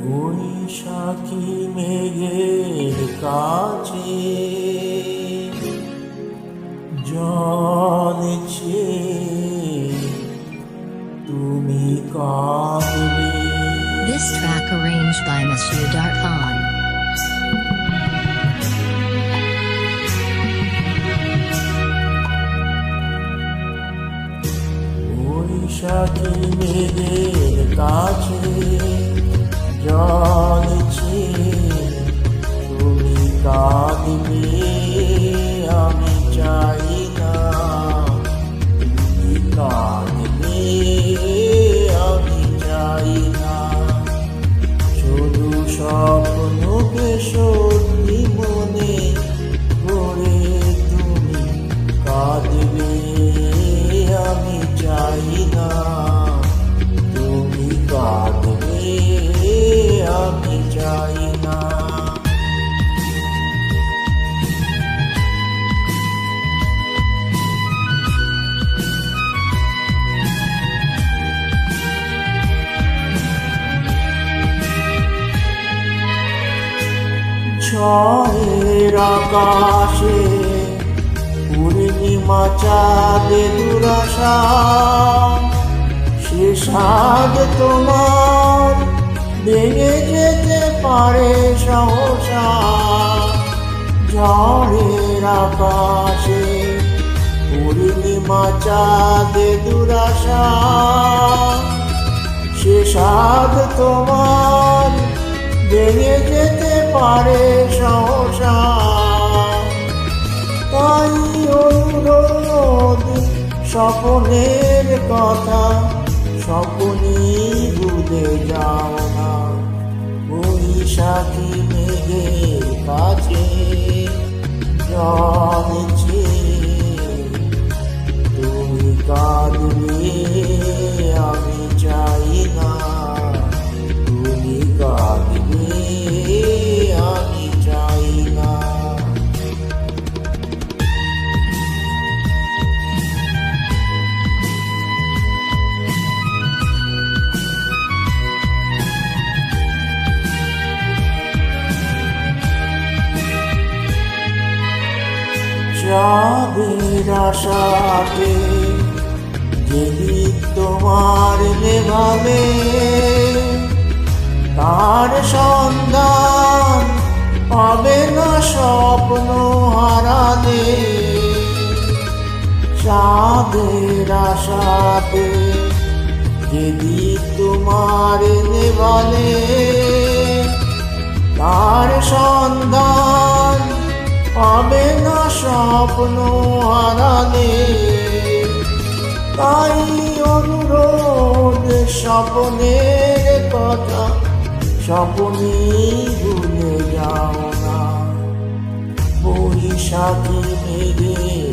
বৈশাখী মেঘের কাছে জলেছে তুমি কাঁদবে। This track arranged by Monsieur Darkhan. বৈশাখী মেঘের কাছে জলেছে তুমি কাঁদবে। আমি চাই না তুমি কাঁদবে, আমি চাই না। শুধু স্বপ্নকে সত্যি মনে করে তুমি কাঁদবে। আমি চাই না তুমি কাঁদবে, আমি চাই না। ঝড়ের আকাশে পূর্ণিমা চাঁদে দুরাশা, সে স্বাদ তোমার ভেঙে যেতে পারে সহসা। ঝড়ের আকাশে পূর্ণিমা চাঁদে দুরাশা, সে স্বাদ তোমার ভেঙে যেতে পারে সহসা। তাই অনুরোধ, স্বপ্নের কথা স্বপ্নই ভুলে যাও না। বৈশাখী মেঘের কাছে জলেছে তুমি কাঁদবে। আমি চাই না তুমি কাঁদবে, আমি চাই না। চাঁদের আশাতে যেদিন তোমার নেভাবে, তার সন্ধান পাবে না স্বপ্ন হারালে। চাঁদের আশাতে যেদিন তোমার নেভালে, তার সন্ধান পাবে না স্বপ্ন হারালে। তাই অনুরোধ, স্বপ্নের কথা স্বপ্নই ভুলে যাও না। বৈশাখী মেঘের